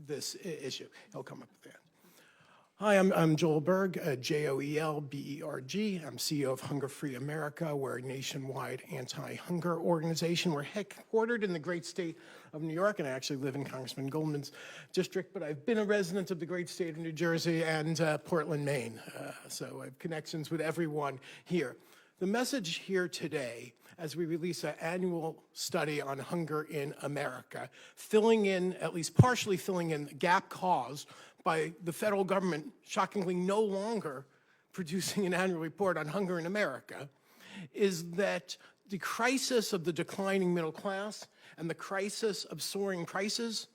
this issue. He'll come up with that. Hi, I'm Joel Berg, Joelberg. I'm CEO of Hunger Free America. We're a nationwide anti-hunger organization. We're headquartered in the great state of New York, and I actually live in Congressman Goldman's district, but I've been a resident of the great state of New Jersey and Portland, Maine. So I have connections with everyone here. The message here today, as we release an annual study on hunger in America, filling in, at least partially filling in, the gap caused by the federal government shockingly no longer producing an annual report on hunger in America, is that the crisis of the declining middle class and the crisis of soaring prices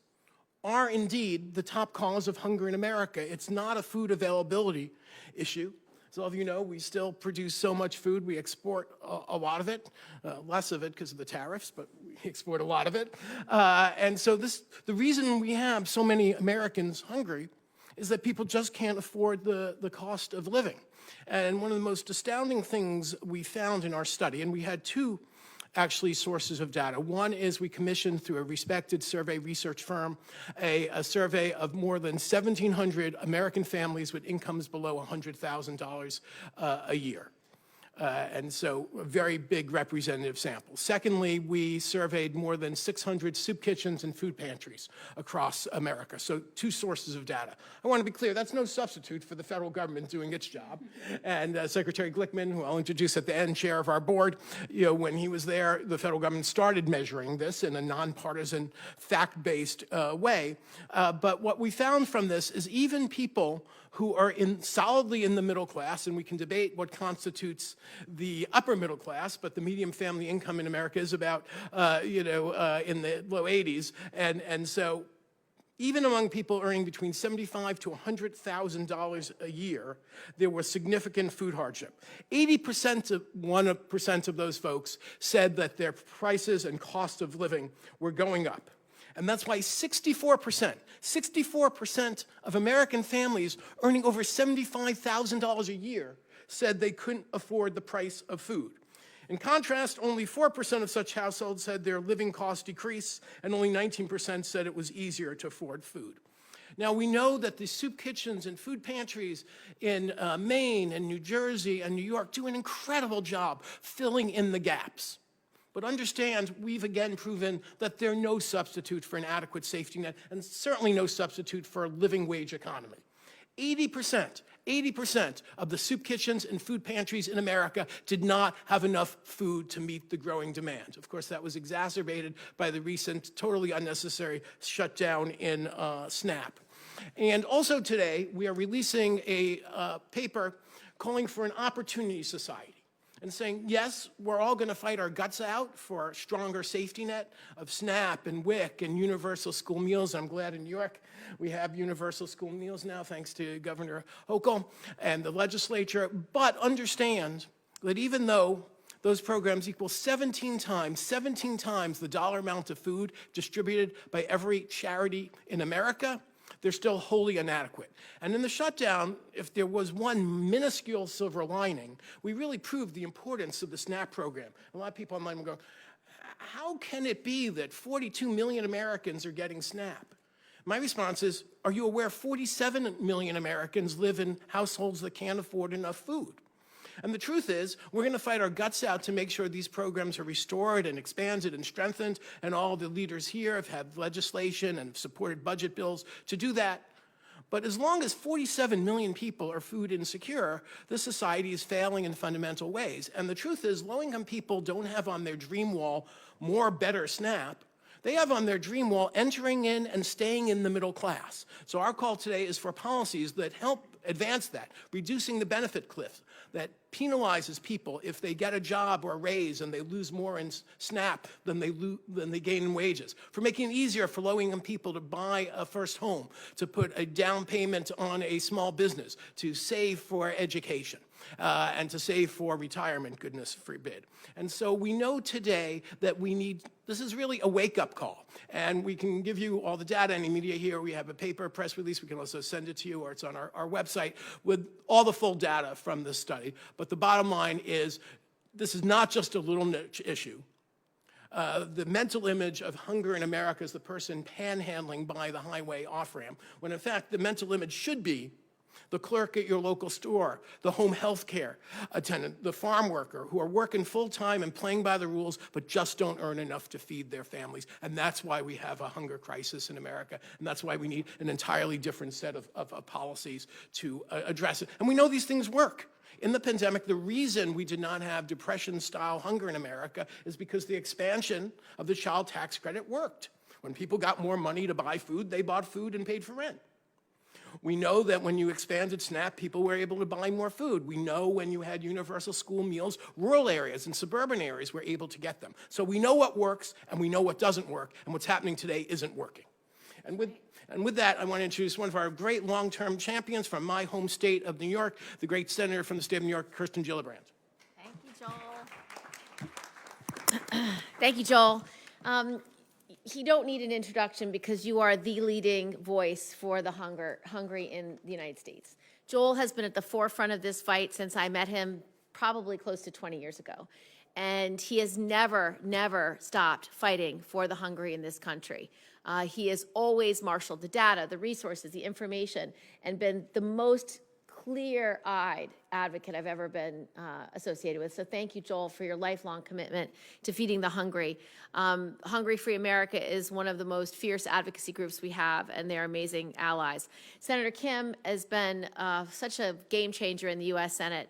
are indeed the top cause of hunger in America. It's not a food availability issue. As all of you know, we still produce so much food. We export a lot of it, less of it because of the tariffs, but we export a lot of it. And so the reason we have so many Americans hungry is that people just can't afford the cost of living. And one of the most astounding things we found in our study, and we had two actually sources of data. One is we commissioned through a respected survey research firm a survey of more than 1,700 American families with incomes below $100,000 a year. And so a very big representative sample. Secondly, we surveyed more than 600 soup kitchens and food pantries across America. So two sources of data. I want to be clear, that's no substitute for the federal government doing its job. And Secretary Glickman, who I'll introduce at the end, chair of our board, when he was there, the federal government started measuring this in a nonpartisan, fact-based way. But what we found from this is even people who are solidly in the middle class, and we can debate what constitutes the upper middle class, but the median family income in America is about, in the low 80s. And so even among people earning between $75,000 to $100,000 a year, there was significant food hardship. 1% of those folks said that their prices and cost of living were going up. And that's why 64% of American families earning over $75,000 a year said they couldn't afford the price of food. In contrast, only 4% of such households said their living costs decreased, and only 19% said it was easier to afford food. Now, we know that the soup kitchens and food pantries in Maine and New Jersey and New York do an incredible job filling in the gaps. But understand, we've again proven that they're no substitute for an adequate safety net, and certainly no substitute for a living wage economy. 80% of the soup kitchens and food pantries in America did not have enough food to meet the growing demand. Of course, that was exacerbated by the recent totally unnecessary shutdown in SNAP. And also today, we are releasing a paper calling for an opportunity society, and saying, yes, we're all going to fight our guts out for a stronger safety net of SNAP and WIC and universal school meals. I'm glad in New York we have universal school meals now, thanks to Governor Hochul and the legislature. But understand that even though those programs equal 17 times the dollar amount of food distributed by every charity in America, they're still wholly inadequate. And in the shutdown, if there was one minuscule silver lining, we really proved the importance of the SNAP program. A lot of people online will go, how can it be that 42 million Americans are getting SNAP? My response is, are you aware 47 million Americans live in households that can't afford enough food? And the truth is, we're going to fight our guts out to make sure these programs are restored and expanded and strengthened, and all the leaders here have had legislation and supported budget bills to do that. But as long as 47 million people are food insecure, this society is failing in fundamental ways. And the truth is, low-income people don't have on their dream wall more better SNAP. They have on their dream wall entering in and staying in the middle class. So our call today is for policies that help advance that, reducing the benefit cliff that penalizes people if they get a job or a raise and they lose more in SNAP than they gain in wages, for making it easier for low-income people to buy a first home, to put a down payment on a small business, to save for education, and to save for retirement, goodness forbid. And so we know today that this is really a wake-up call. And we can give you all the data, any media here. We have a paper press release. We can also send it to you, or it's on our website with all the full data from this study. But the bottom line is, this is not just a little niche issue. The mental image of hunger in America is the person panhandling by the highway off-ramp, when in fact the mental image should be the clerk at your local store, the home health care attendant, the farm worker who are working full-time and playing by the rules but just don't earn enough to feed their families. And that's why we have a hunger crisis in America, and that's why we need an entirely different set of policies to address it. And we know these things work. In the pandemic, the reason we did not have Depression-style hunger in America is because the expansion of the child tax credit worked. When people got more money to buy food, they bought food and paid for rent. We know that when you expanded SNAP, people were able to buy more food. We know when you had universal school meals, rural areas and suburban areas were able to get them. So we know what works and we know what doesn't work, and what's happening today isn't working. And with that, I want to introduce one of our great long-term champions from my home state of New York, the great senator from the state of New York, Kirsten Gillibrand. Thank you, Joel. Thank you, Joel. You don't need an introduction because you are the leading voice for the hungry in the United States. Joel has been at the forefront of this fight since I met him probably close to 20 years ago. And he has never stopped fighting for the hungry in this country. He has always marshaled the data, the resources, the information, and been the most clear-eyed advocate I've ever been associated with. So thank you, Joel, for your lifelong commitment to feeding the hungry. Hungry Free America is one of the most fierce advocacy groups we have, and they're amazing allies. Senator Kim has been such a game changer in the U.S. Senate,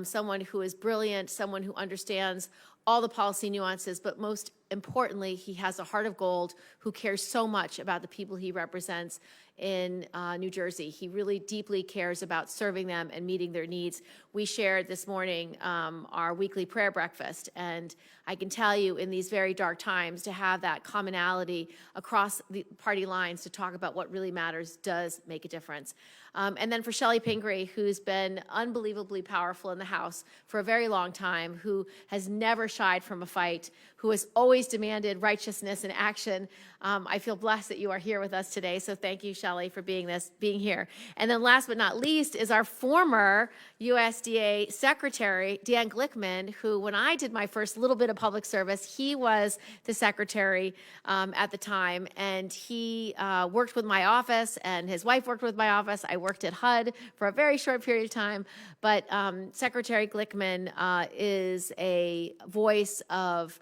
someone who is brilliant, someone who understands all the policy nuances, but most importantly, he has a heart of gold who cares so much about the people he represents in New Jersey. He really deeply cares about serving them and meeting their needs. We shared this morning our weekly prayer breakfast, and I can tell you in these very dark times to have that commonality across the party lines to talk about what really matters does make a difference. And then for Chellie Pingree, who's been unbelievably powerful in the House for a very long time, who has never shied from a fight, who has always demanded righteousness and action. I feel blessed that you are here with us today, so thank you, Chellie, for being here. And then last but not least is our former USDA Secretary, Dan Glickman, who when I did my first little bit of public service, he was the secretary at the time, and he worked with my office, and his wife worked with my office. I worked at HUD for a very short period of time, but Secretary Glickman is a voice of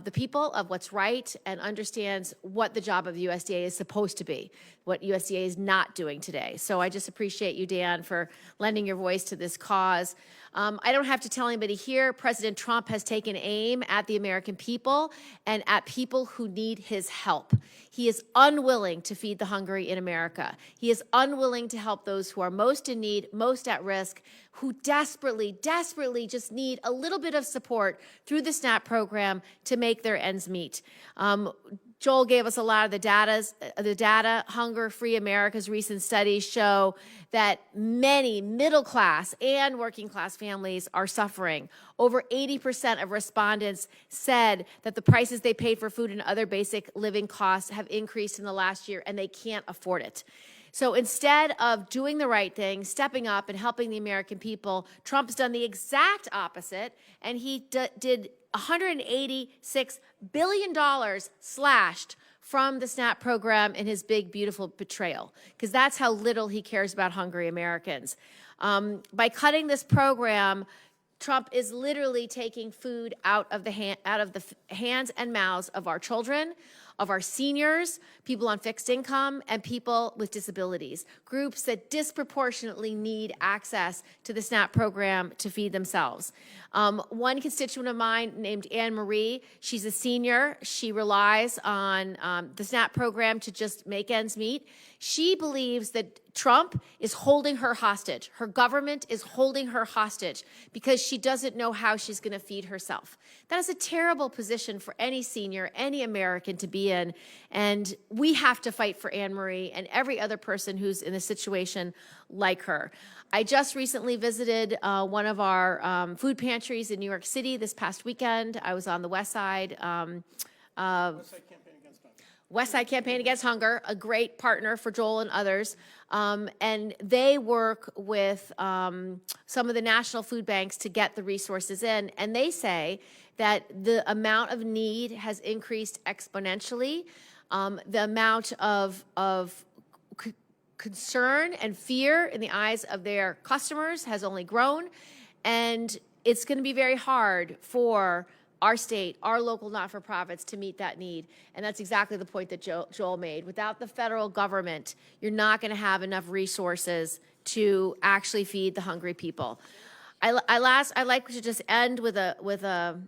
the people, of what's right, and understands what the job of the USDA is supposed to be, what USDA is not doing today. So I just appreciate you, Dan, for lending your voice to this cause. I don't have to tell anybody here, President Trump has taken aim at the American people and at people who need his help. He is unwilling to feed the hungry in America. He is unwilling to help those who are most in need, most at risk, who desperately just need a little bit of support through the SNAP program to make their ends meet. Joel gave us a lot of the data. Hunger Free America's recent studies show that many middle-class and working-class families are suffering. Over 80% of respondents said that the prices they paid for food and other basic living costs have increased in the last year, and they can't afford it. So instead of doing the right thing, stepping up and helping the American people, Trump's done the exact opposite, and he did $186 billion slashed from the SNAP program in his big, beautiful betrayal, because that's how little he cares about hungry Americans. By cutting this program, Trump is literally taking food out of the hands and mouths of our children, of our seniors, people on fixed income, and people with disabilities, groups that disproportionately need access to the SNAP program to feed themselves. One constituent of mine named Anne Marie, she's a senior. She relies on the SNAP program to just make ends meet. She believes that Trump is holding her hostage. Her government is holding her hostage because she doesn't know how she's going to feed herself. That is a terrible position for any senior, any American to be in, and we have to fight for Anne Marie and every other person who's in a situation like her. I just recently visited one of our food pantries in New York City this past weekend. I was on the West Side. West Side Campaign Against Hunger, a great partner for Joel and others. And they work with some of the national food banks to get the resources in. And they say that the amount of need has increased exponentially. The amount of concern and fear in the eyes of their customers has only grown. And it's going to be very hard for our state, our local not-for-profits to meet that need. And that's exactly the point that Joel made. Without the federal government, you're not going to have enough resources to actually feed the hungry people. I'd like to just end with a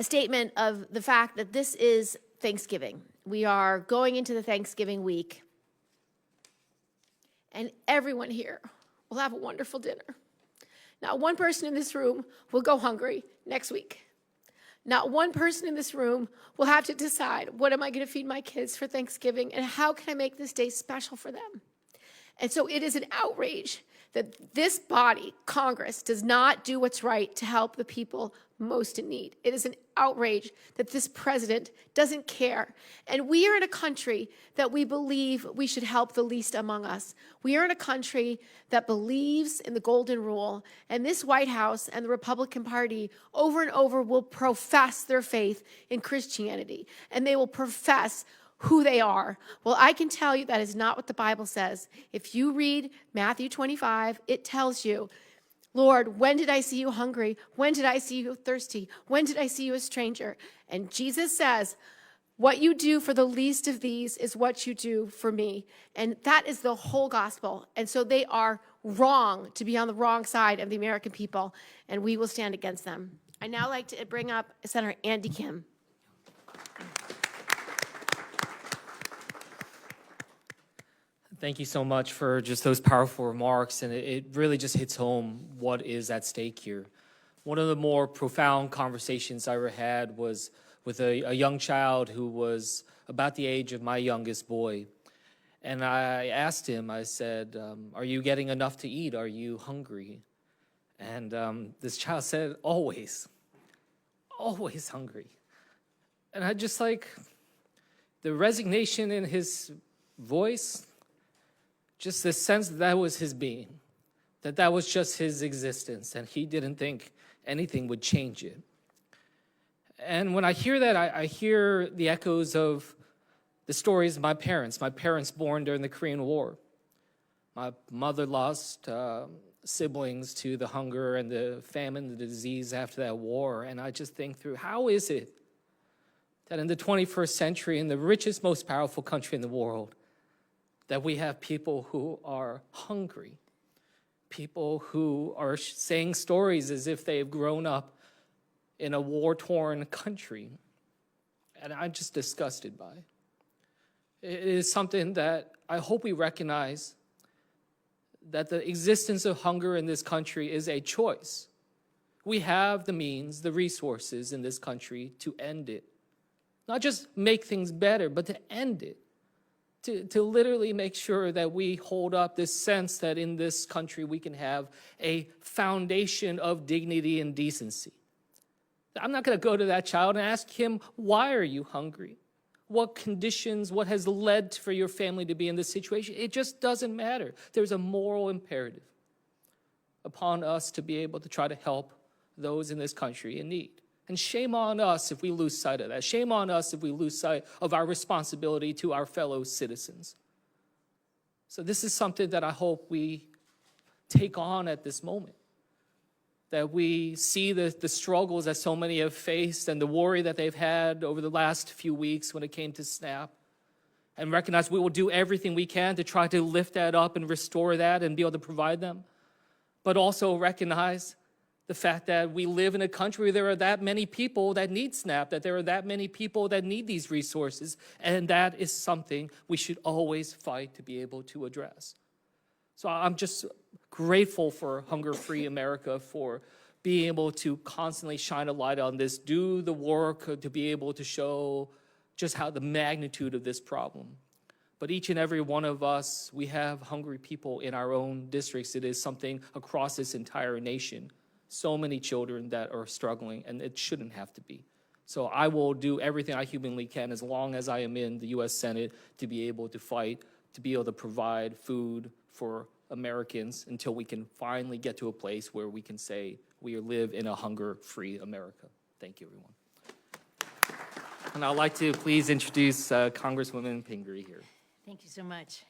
statement of the fact that this is Thanksgiving. We are going into the Thanksgiving week, and everyone here will have a wonderful dinner. Not one person in this room will go hungry next week. Not one person in this room will have to decide, what am I going to feed my kids for Thanksgiving, and how can I make this day special for them? And so it is an outrage that this body, Congress, does not do what's right to help the people most in need. It is an outrage that this president doesn't care. And we are in a country that we believe we should help the least among us. We are in a country that believes in the golden rule. And this White House and the Republican Party over and over will profess their faith in Christianity. And they will profess who they are. Well, I can tell you that is not what the Bible says. If you read Matthew 25, it tells you, Lord, when did I see you hungry? When did I see you thirsty? When did I see you a stranger? And Jesus says, what you do for the least of these is what you do for me. And that is the whole gospel. And so they are wrong to be on the wrong side of the American people, and we will stand against them. I now like to bring up Senator Andy Kim. Thank you so much for just those powerful remarks, and it really just hits home what is at stake here. One of the more profound conversations I ever had was with a young child who was about the age of my youngest boy. And I asked him, I said, are you getting enough to eat? Are you hungry? And this child said, always hungry. And I just like the resignation in his voice, just the sense that was his being, that was just his existence, and he didn't think anything would change it. And when I hear that, I hear the echoes of the stories of my parents born during the Korean War. My mother lost siblings to the hunger and the famine, the disease after that war, and I just think through, how is it that in the 21st century, in the richest, most powerful country in the world, that we have people who are hungry, people who are saying stories as if they've grown up in a war-torn country. And I'm just disgusted by it. It is something that I hope we recognize, that the existence of hunger in this country is a choice. We have the means, the resources in this country to end it. Not just make things better, but to end it. To literally make sure that we hold up this sense that in this country we can have a foundation of dignity and decency. I'm not going to go to that child and ask him, why are you hungry? What conditions, what has led for your family to be in this situation? It just doesn't matter. There's a moral imperative upon us to be able to try to help those in this country in need. And shame on us if we lose sight of that. Shame on us if we lose sight of our responsibility to our fellow citizens. So this is something that I hope we take on at this moment. That we see the struggles that so many have faced and the worry that they've had over the last few weeks when it came to SNAP. And recognize we will do everything we can to try to lift that up and restore that and be able to provide them. But also recognize the fact that we live in a country where there are that many people that need SNAP, that there are that many people that need these resources, and that is something we should always fight to be able to address. So I'm just grateful for Hunger Free America for being able to constantly shine a light on this, do the work to be able to show just how the magnitude of this problem. But each and every one of us, we have hungry people in our own districts. It is something across this entire nation. So many children that are struggling, and it shouldn't have to be. So I will do everything I humanly can as long as I am in the U.S. Senate to be able to fight, to be able to provide food for Americans until we can finally get to a place where we can say we live in a hunger-free America. Thank you, everyone. And I'd like to please introduce Congresswoman Pingree here. Thank you so much.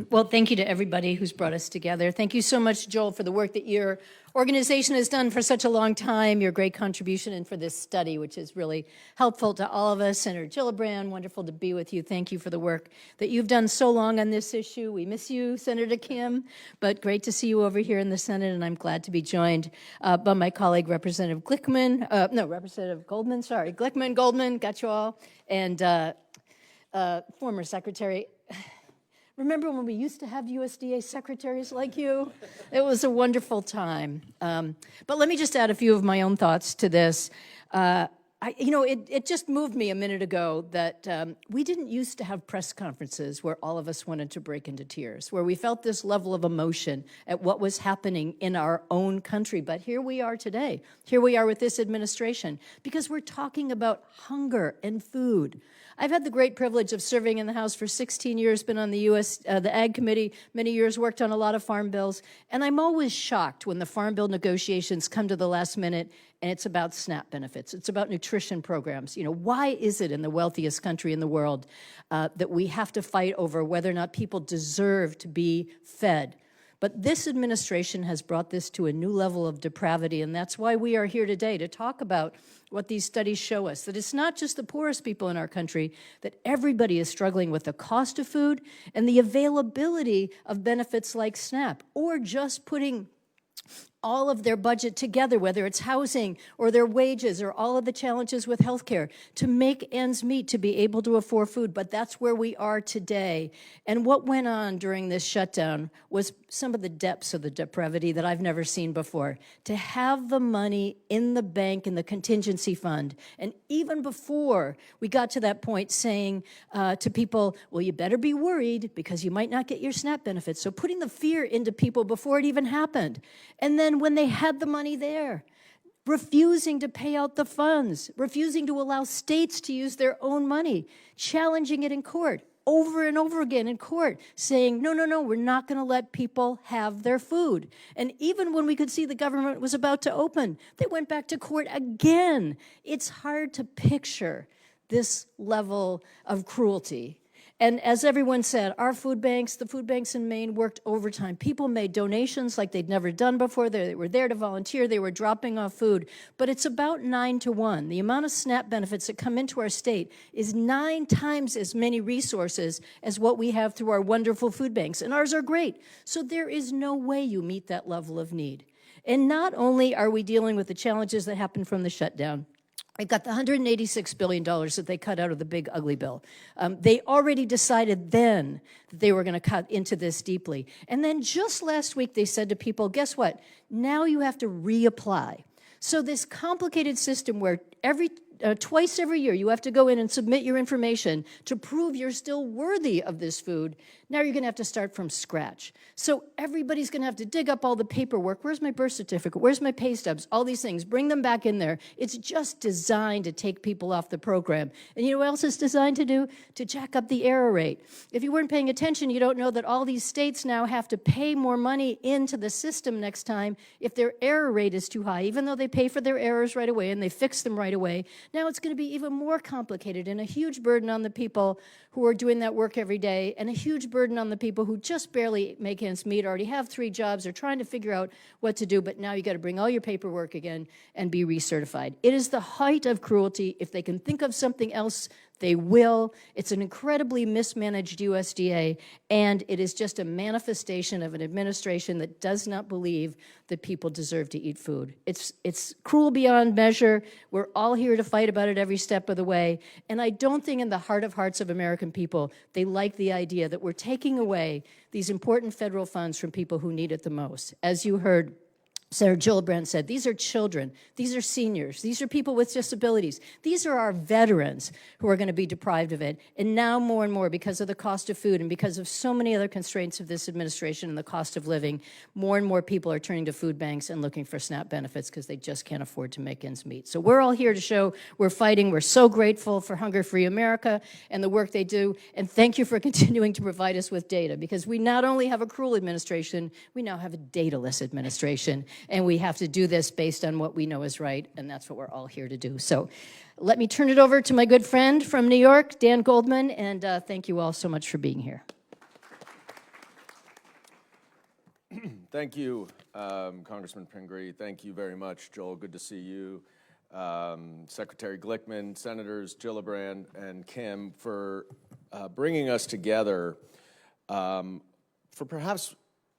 Well, thank you to everybody who's brought us together. Thank you so much, Joel, for the work that your organization has done for such a long time, your great contribution, and for this study, which is really helpful to all of us. Senator Gillibrand, wonderful to be with you. Thank you for the work that you've done so long on this issue. We miss you, Senator Kim, but great to see you over here in the Senate, and I'm glad to be joined by my colleague, Representative Glickman, Representative Goldman, Glickman, Goldman, got you all, and former Secretary. Remember when we used to have USDA secretaries like you? It was a wonderful time. But let me just add a few of my own thoughts to this. It just moved me a minute ago that we didn't used to have press conferences where all of us wanted to break into tears, where we felt this level of emotion at what was happening in our own country. But here we are today. Here we are with this administration because we're talking about hunger and food. I've had the great privilege of serving in the House for 16 years, been on the the Ag Committee many years, worked on a lot of farm bills, and I'm always shocked when the farm bill negotiations come to the last minute and it's about SNAP benefits. It's about nutrition programs. Why is it in the wealthiest country in the world that we have to fight over whether or not people deserve to be fed? But this administration has brought this to a new level of depravity, and that's why we are here today to talk about what these studies show us, that it's not just the poorest people in our country, that everybody is struggling with the cost of food and the availability of benefits like SNAP, or just putting all of their budget together, whether it's housing or their wages or all of the challenges with healthcare, to make ends meet, to be able to afford food. But that's where we are today. And what went on during this shutdown was some of the depths of the depravity that I've never seen before. To have the money in the bank in the contingency fund, and even before we got to that point saying to people, well, you better be worried because you might not get your SNAP benefits. So putting the fear into people before it even happened. And then when they had the money there, refusing to pay out the funds, refusing to allow states to use their own money, challenging it in court, over and over again in court, saying, no, we're not going to let people have their food. And even when we could see the government was about to open, they went back to court again. It's hard to picture this level of cruelty. And as everyone said, our food banks, the food banks in Maine, worked overtime. People made donations like they'd never done before. They were there to volunteer. They were dropping off food. But it's about 9 to 1. The amount of SNAP benefits that come into our state is 9 times as many resources as what we have through our wonderful food banks. And ours are great. So there is no way you meet that level of need. And not only are we dealing with the challenges that happened from the shutdown, they've got the $186 billion that they cut out of the big ugly bill. They already decided then that they were going to cut into this deeply. And then just last week they said to people, guess what? Now you have to reapply. So this complicated system where twice every year you have to go in and submit your information to prove you're still worthy of this food, now you're going to have to start from scratch. So everybody's going to have to dig up all the paperwork. Where's my birth certificate? Where's my pay stubs? All these things. Bring them back in there. It's just designed to take people off the program. And you know what else it's designed to do? To jack up the error rate. If you weren't paying attention, you don't know that all these states now have to pay more money into the system next time if their error rate is too high, even though they pay for their errors right away and they fix them right away. Now it's going to be even more complicated and a huge burden on the people who are doing that work every day, and a huge burden on the people who just barely make ends meet, already have 3 jobs, are trying to figure out what to do, but now you got to bring all your paperwork again and be recertified. It is the height of cruelty. If they can think of something else, they will. It's an incredibly mismanaged USDA, and it is just a manifestation of an administration that does not believe that people deserve to eat food. It's cruel beyond measure. We're all here to fight about it every step of the way, and I don't think in the heart of hearts of American people, they like the idea that we're taking away these important federal funds from people who need it the most. As you heard, Senator Gillibrand said, these are children, these are seniors, these are people with disabilities, these are our veterans who are going to be deprived of it. And now more and more, because of the cost of food and because of so many other constraints of this administration and the cost of living, more and more people are turning to food banks and looking for SNAP benefits because they just can't afford to make ends meet. So we're all here to show we're fighting. We're so grateful for Hunger Free America and the work they do. And thank you for continuing to provide us with data, because we not only have a cruel administration, we now have a dataless administration. And we have to do this based on what we know is right, and that's what we're all here to do. So let me turn it over to my good friend from New York, Dan Goldman, and thank you all so much for being here. Thank you, Congressman Pingree. Thank you very much, Joel. Good to see you. Secretary Glickman, Senators Gillibrand and Kim, for bringing us together for perhaps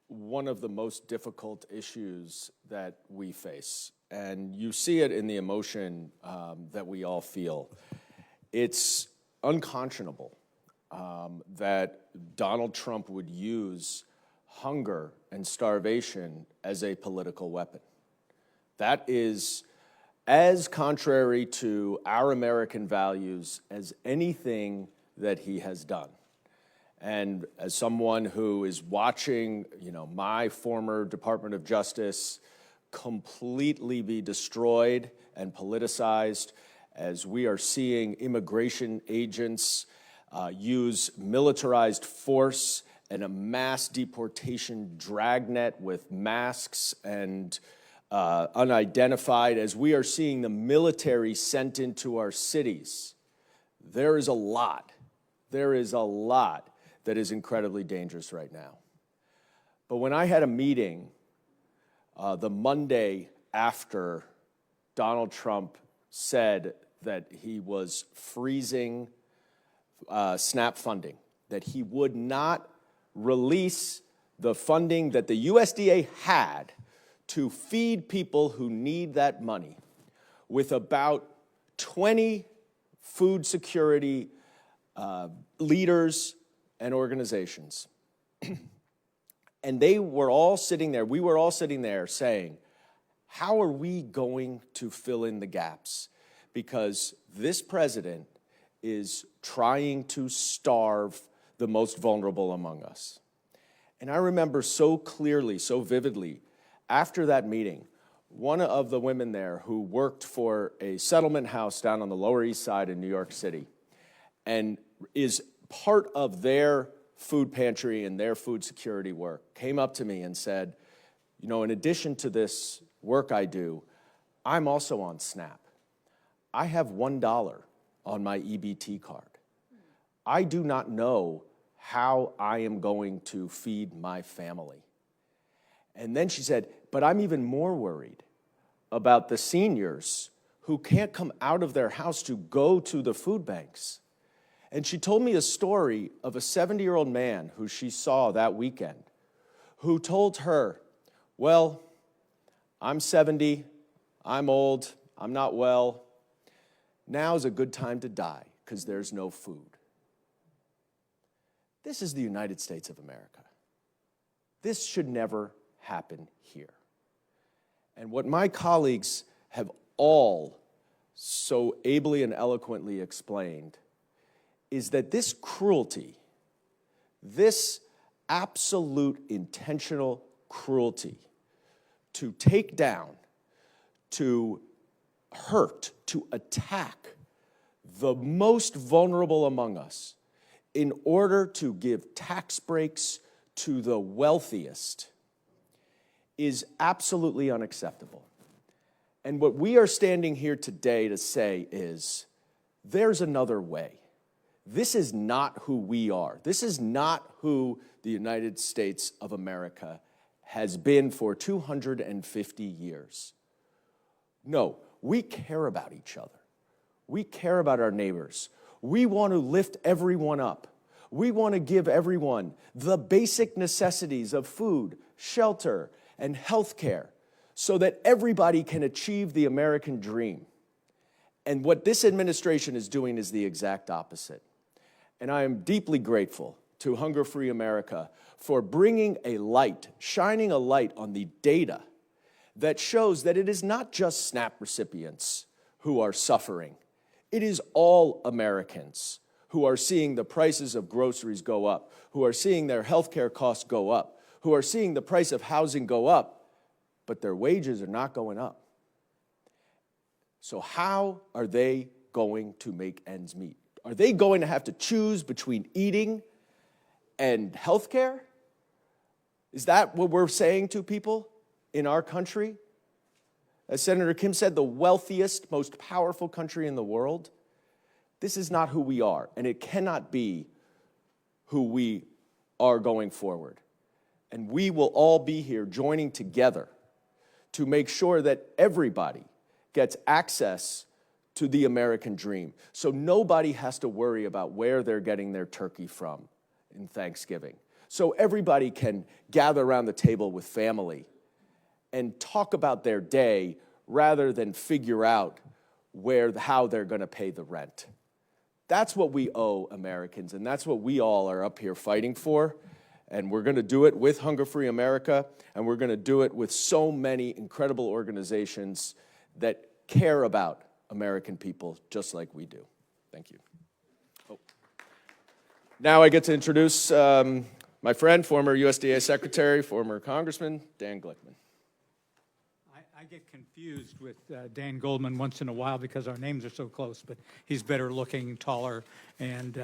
one of the most difficult issues that we face. And you see it in the emotion that we all feel. It's unconscionable that Donald Trump would use hunger and starvation as a political weapon. That is as contrary to our American values as anything that he has done. And as someone who is watching, my former Department of Justice completely be destroyed and politicized, as we are seeing immigration agents use militarized force and a mass deportation dragnet with masks and unidentified, as we are seeing the military sent into our cities, there is a lot that is incredibly dangerous right now. But when I had a meeting the Monday after Donald Trump said that he was freezing SNAP funding, that he would not release the funding that the USDA had to feed people who need that money, with about 20 food security leaders and organizations. And they were all sitting there, we were all sitting there saying, how are we going to fill in the gaps? Because this president is trying to starve the most vulnerable among us. And I remember so clearly, so vividly, after that meeting, one of the women there who worked for a settlement house down on the Lower East Side in New York City and is part of their food pantry and their food security work, came up to me and said, in addition to this work I do, I'm also on SNAP. I have $1 on my EBT card. I do not know how I am going to feed my family. And then she said, but I'm even more worried about the seniors who can't come out of their house to go to the food banks. And she told me a story of a 70-year-old man who she saw that weekend, who told her, well, I'm 70, I'm old, I'm not well. Now's a good time to die because there's no food. This is the United States of America. This should never happen here. And what my colleagues have all so ably and eloquently explained is that this cruelty, this absolute intentional cruelty to take down, to hurt, to attack the most vulnerable among us in order to give tax breaks to the wealthiest is absolutely unacceptable. And what we are standing here today to say is, there's another way. This is not who we are. This is not who the United States of America has been for 250 years. No, we care about each other. We care about our neighbors. We want to lift everyone up. We want to give everyone the basic necessities of food, shelter, and health care so that everybody can achieve the American dream. And what this administration is doing is the exact opposite. And I am deeply grateful to Hunger Free America for bringing a light, shining a light on the data that shows that it is not just SNAP recipients who are suffering. It is all Americans who are seeing the prices of groceries go up, who are seeing their health care costs go up, who are seeing the price of housing go up, but their wages are not going up. So how are they going to make ends meet? Are they going to have to choose between eating and health care? Is that what we're saying to people in our country? As Senator Kim said, the wealthiest, most powerful country in the world. This is not who we are, and it cannot be who we are going forward. And we will all be here joining together to make sure that everybody gets access to the American dream. So nobody has to worry about where they're getting their turkey from in Thanksgiving. So everybody can gather around the table with family and talk about their day rather than figure out how they're going to pay the rent. That's what we owe Americans, and that's what we all are up here fighting for. And we're going to do it with Hunger Free America, and we're going to do it with so many incredible organizations that care about American people just like we do. Thank you. Oh. Now I get to introduce my friend, former USDA Secretary, former Congressman, Dan Glickman. I get confused with Dan Goldman once in a while because our names are so close, but he's better looking, taller, and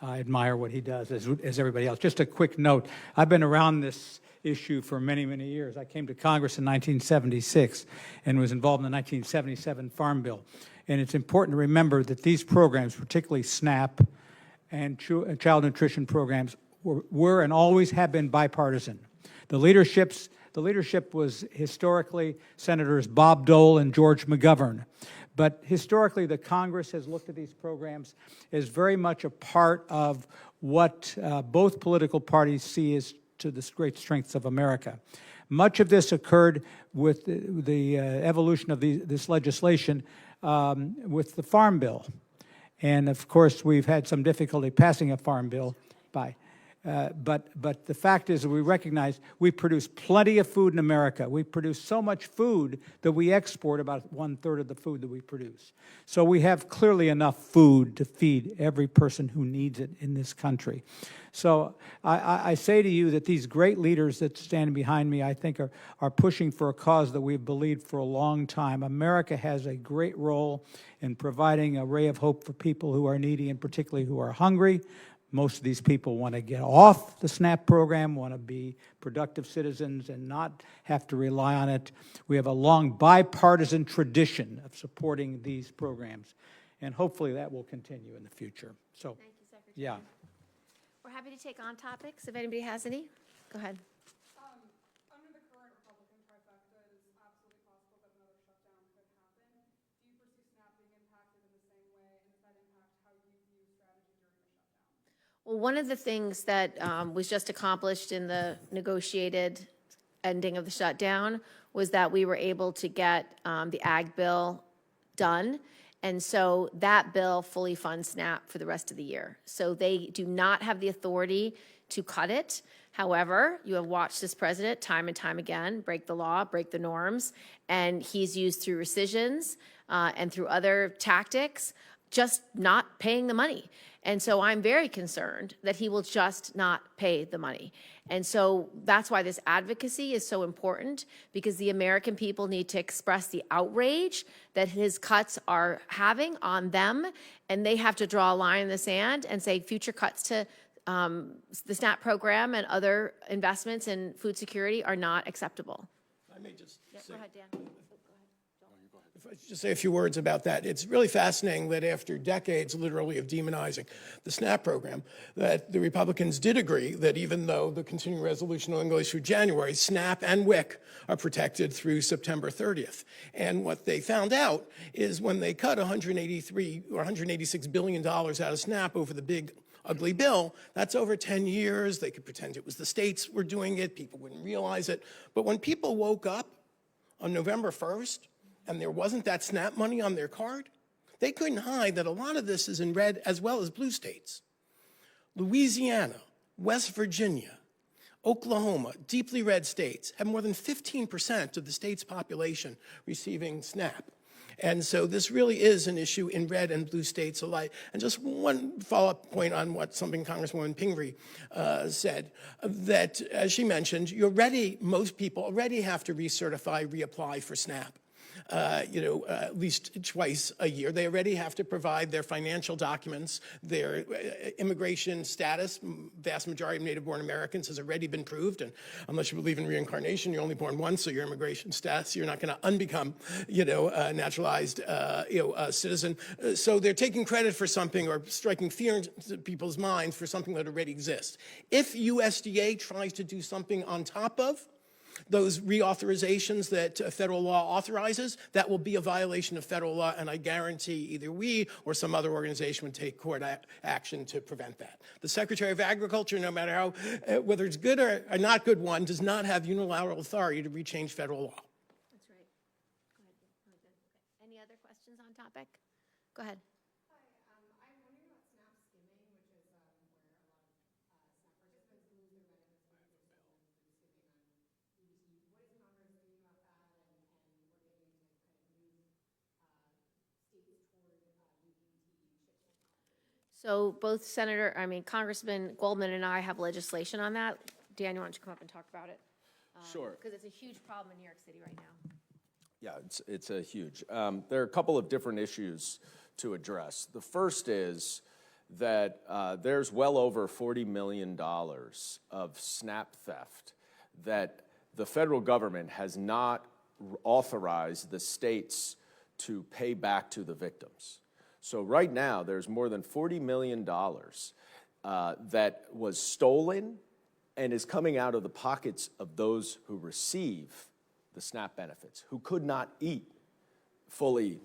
I admire what he does as everybody else. Just a quick note, I've been around this issue for many, many years. I came to Congress in 1976 and was involved in the 1977 Farm Bill. And it's important to remember that these programs, particularly SNAP and child nutrition programs, were and always have been bipartisan. The leadership was historically Senators Bob Dole and George McGovern. But historically, the Congress has looked at these programs as very much a part of what both political parties see as to the great strengths of America. Much of this occurred with the evolution of this legislation with the Farm Bill. And of course, we've had some difficulty passing a Farm Bill but the fact is that we recognize we produce plenty of food in America. We produce so much food that we export about 1/3 of the food that we produce. So we have clearly enough food to feed every person who needs it in this country. So I say to you that these great leaders that stand behind me, I think, are pushing for a cause that we've believed for a long time. America has a great role in providing a ray of hope for people who are needy and particularly who are hungry. Most of these people want to get off the SNAP program, want to be productive citizens and not have to rely on it. We have a long bipartisan tradition of supporting these programs, and hopefully that will continue in the future. So, Thank you, Secretary. Yeah. We're happy to take on topics if anybody has any. Go ahead. Under the current Republican trifecta, it is absolutely possible that another shutdown could happen. Do you foresee SNAP being impacted in the same way, and does that impact how you view strategy during a shutdown? Well, one of the things that was just accomplished in the negotiated ending of the shutdown was that we were able to get the ag bill done. And so that bill fully funds SNAP for the rest of the year. So they do not have the authority to cut it. However, you have watched this president time and time again break the law, break the norms, and he's used through rescissions and through other tactics just not paying the money. And so I'm very concerned that he will just not pay the money. And so that's why this advocacy is so important, because the American people need to express the outrage that his cuts are having on them, and they have to draw a line in the sand and say future cuts to the SNAP program and other investments in food security are not acceptable. I may just Go ahead, Dan. just say a few words about that. It's really fascinating that after decades, literally, of demonizing the SNAP program, that the Republicans did agree that even though the continuing resolution only goes through January, SNAP and WIC are protected through September 30th. And what they found out is when they cut $183 or $186 billion out of SNAP over the big ugly bill, that's over 10 years. They could pretend it was the states were doing it. People wouldn't realize it. But when people woke up on November 1st, and there wasn't that SNAP money on their card, they couldn't hide that a lot of this is in red as well as blue states. Louisiana, West Virginia, Oklahoma, deeply red states, have more than 15% of the state's population receiving SNAP. And so this really is an issue in red and blue states alike. And just one follow-up point on what something Congresswoman Pingree said, that as she mentioned, most people already have to recertify, reapply for SNAP. At least twice a year. They already have to provide their financial documents, their immigration status. Vast majority of native-born Americans has already been proved, and unless you believe in reincarnation, you're only born once, so your immigration status, you're not going to unbecome, a naturalized, citizen. So they're taking credit for something or striking fear into people's minds for something that already exists. If USDA tries to do something on top of those reauthorizations that federal law authorizes, that will be a violation of federal law, and I guarantee either we or some other organization would take court action to prevent that. The Secretary of Agriculture, no matter how, whether it's good or not good one, does not have unilateral authority to rechange federal law. That's right. Go ahead. Okay. Any other questions on topic? Go ahead. So both Congressman Goldman and I have legislation on that. Dan, why don't you come up and talk about it? Sure. Because it's a huge problem in New York City right now. Yeah, it's a huge. There are a couple of different issues to address. The first is that there's well over $40 million of SNAP theft that the federal government has not authorized the states to pay back to the victims. So right now, there's more than $40 million that was stolen and is coming out of the pockets of those who receive the SNAP benefits, who could not eat fully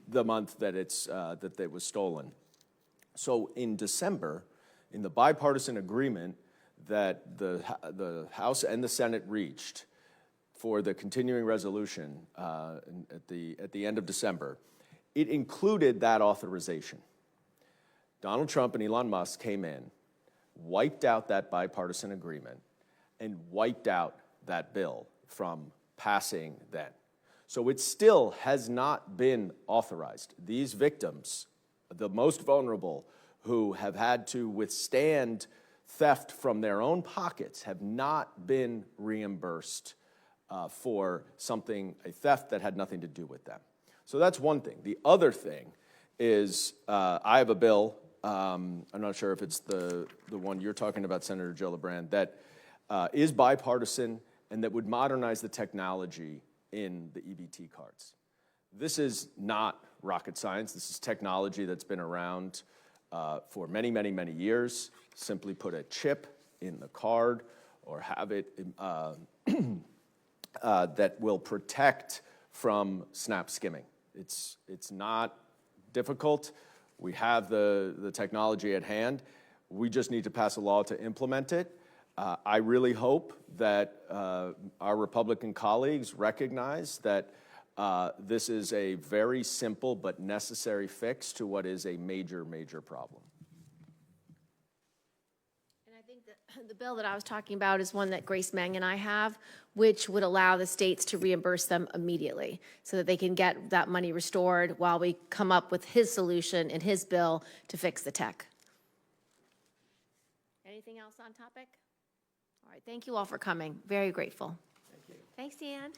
the month that it was stolen. So in December, in the bipartisan agreement that the House and the Senate reached for the continuing resolution at the end of December, it included that authorization. Donald Trump and Elon Musk came in, wiped out that bipartisan agreement, and wiped out that bill from passing then. So it still has not been authorized. These victims, the most vulnerable, who have had to withstand theft from their own pockets, have not been reimbursed for a theft that had nothing to do with them. So that's one thing. The other thing is I have a bill, I'm not sure if it's the one you're talking about, Senator Gillibrand, that is bipartisan and that would modernize the technology in the EBT cards. This is not rocket science. This is technology that's been around for many, many, many years. Simply put a chip in the card or have it that will protect from SNAP skimming. It's not difficult. We have the technology at hand. We just need to pass a law to implement it. I really hope that our Republican colleagues recognize that this is a very simple but necessary fix to what is a major, major problem. And I think that the bill that I was talking about is one that Grace Meng and I have, which would allow the states to reimburse them immediately so that they can get that money restored while we come up with his solution in his bill to fix the tech. Anything else on topic? All right, thank you all for coming. Very grateful. Thank you. Thanks, Dan.